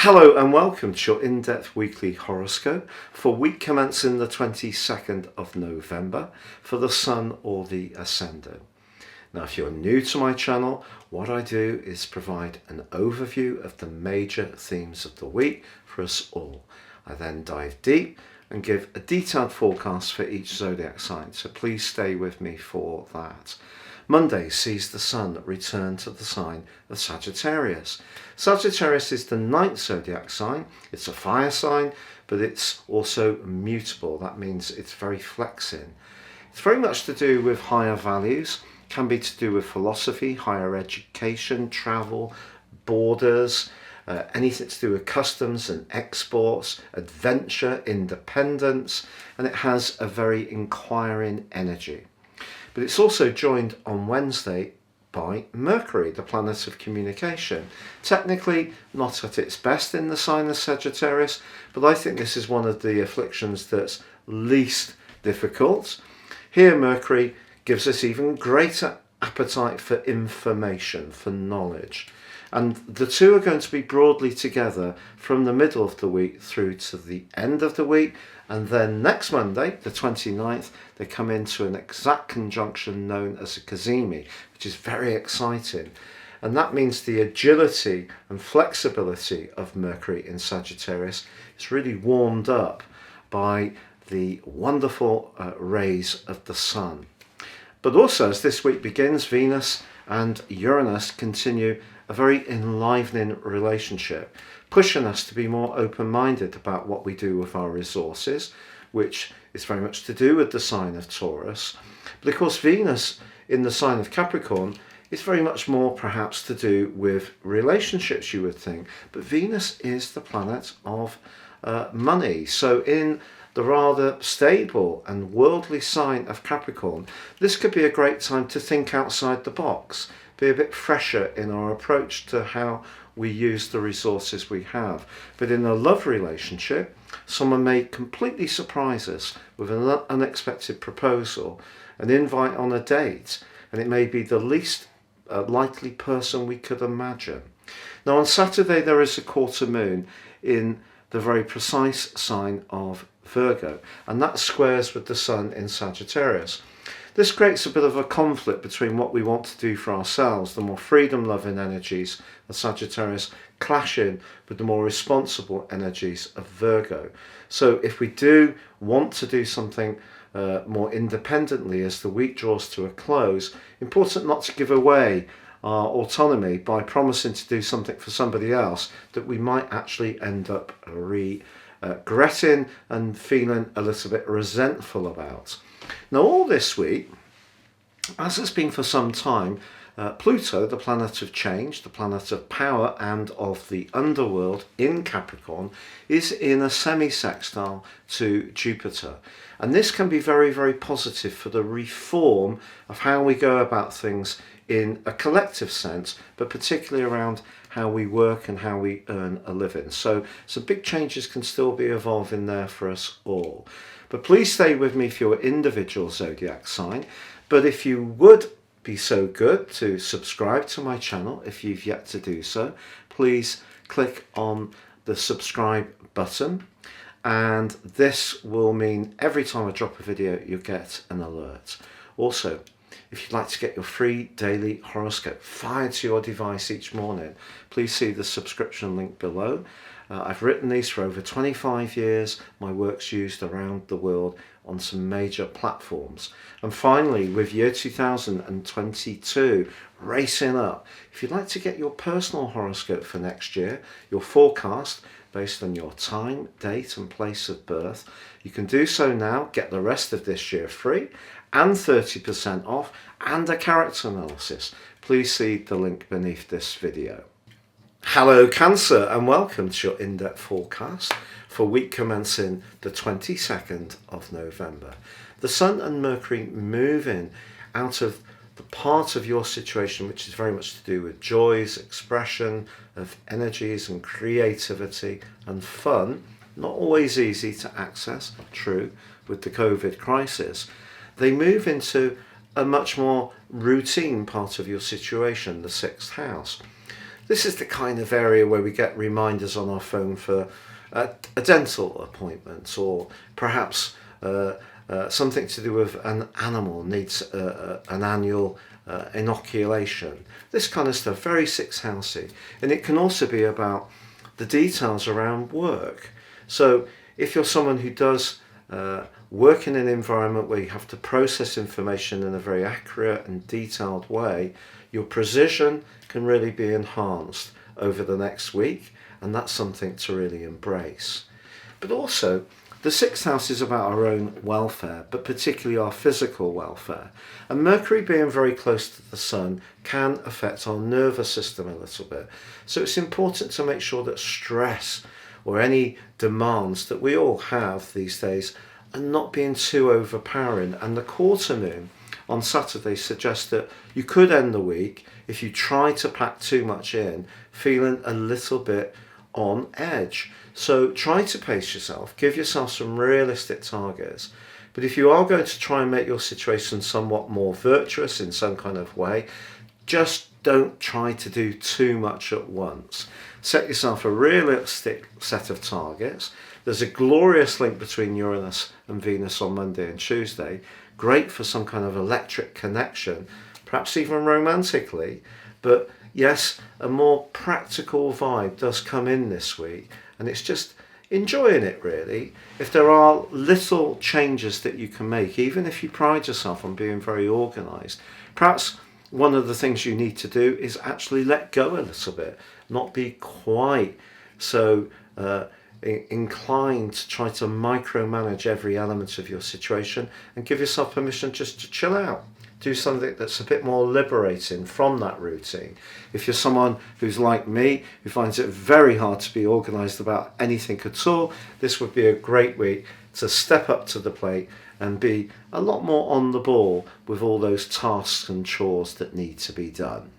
Hello and welcome to your in-depth weekly horoscope for week commencing the 22nd of November for the Sun or the Ascendant. Now, if you're new to my channel, what I do is provide an overview of the major themes of the week for us all. I then dive deep and give a detailed forecast for each zodiac sign, so please stay with me for that. Monday sees the Sun return to the sign of Sagittarius. Sagittarius is the ninth zodiac sign. It's a fire sign, but it's also mutable. That means it's very flexing. It's very much to do with higher values, can be to do with philosophy, higher education, travel, borders, anything to do with customs and exports, adventure, independence, and it has a very inquiring energy. But it's also joined on Wednesday by Mercury, the planet of communication. Technically not at its best in the sign of Sagittarius, but I think this is one of the afflictions that's least difficult. Here Mercury gives us even greater appetite for information, for knowledge. And the two are going to be broadly together from the middle of the week through to the end of the week. And then next Monday, the 29th, they come into an exact conjunction known as a cazimi, which is very exciting. And that means the agility and flexibility of Mercury in Sagittarius is really warmed up by the wonderful rays of the Sun. But also, as this week begins, Venus and Uranus continue a very enlivening relationship, pushing us to be more open-minded about what we do with our resources, which is very much to do with the sign of Taurus. But of course, Venus in the sign of Capricorn is very much more perhaps to do with relationships, you would think. But Venus is the planet of money. So in the rather stable and worldly sign of Capricorn, this could be a great time to think outside the box, be a bit fresher in our approach to how we use the resources we have. But in a love relationship, someone may completely surprise us with an unexpected proposal, an invite on a date, and it may be the least likely person we could imagine. Now on Saturday there is a quarter moon in the very precise sign of Virgo, and that squares with the Sun in Sagittarius. This creates a bit of a conflict between what we want to do for ourselves, the more freedom-loving energies of Sagittarius clashing with the more responsible energies of Virgo. So if we do want to do something more independently as the week draws to a close, important not to give away our autonomy by promising to do something for somebody else that we might actually end up regretting and feeling a little bit resentful about. Now all this week, as it's been for some time, Pluto, the planet of change, the planet of power and of the underworld in Capricorn, is in a semi-sextile to Jupiter. And this can be very, very positive for the reform of how we go about things in a collective sense, but particularly around how we work and how we earn a living. So some big changes can still be evolving there for us all. But please stay with me for your individual zodiac sign. But if you would be so good to subscribe to my channel, if you've yet to do so, please click on the subscribe button. And this will mean every time I drop a video, you'll get an alert. Also, if you'd like to get your free daily horoscope fired to your device each morning, please see the subscription link below. I've written these for over 25 years. My work's used around the world on some major platforms. And finally, with year 2022 racing up, if you'd like to get your personal horoscope for next year, your forecast based on your time, date and place of birth, you can do so now. Get the rest of this year free and 30% off and a character analysis. Please see the link beneath this video. Hello Cancer and welcome to your in-depth forecast for week commencing the 22nd of November. The Sun and Mercury moving out of the part of your situation which is very much to do with joys, expression of energies and creativity and fun, not always easy to access, true, with the COVID crisis. They move into a much more routine part of your situation, the sixth house. This is the kind of area where we get reminders on our phone for a dental appointment, or perhaps something to do with an animal needs an annual inoculation. This kind of stuff, very sixth housey. And it can also be about the details around work. So if you're someone who does work in an environment where you have to process information in a very accurate and detailed way, your precision can really be enhanced over the next week, and that's something to really embrace. But also, the sixth house is about our own welfare, but particularly our physical welfare. And Mercury being very close to the Sun can affect our nervous system a little bit. So it's important to make sure that stress or any demands that we all have these days are not being too overpowering. And the quarter moon on Saturday suggests that you could end the week, if you try to pack too much in, feeling a little bit on edge. So try to pace yourself, give yourself some realistic targets. But if you are going to try and make your situation somewhat more virtuous in some kind of way, just don't try to do too much at once. Set yourself a realistic set of targets. There's a glorious link between Uranus and Venus on Monday and Tuesday. Great for some kind of electric connection, perhaps even romantically. But yes, a more practical vibe does come in this week, and it's just enjoying it really. If there are little changes that you can make, even if you pride yourself on being very organised, perhaps one of the things you need to do is actually let go a little bit, not be quite so inclined to try to micromanage every element of your situation, and give yourself permission just to chill out. Do something that's a bit more liberating from that routine. If you're someone who's like me, who finds it very hard to be organised about anything at all, this would be a great week to step up to the plate and be a lot more on the ball with all those tasks and chores that need to be done.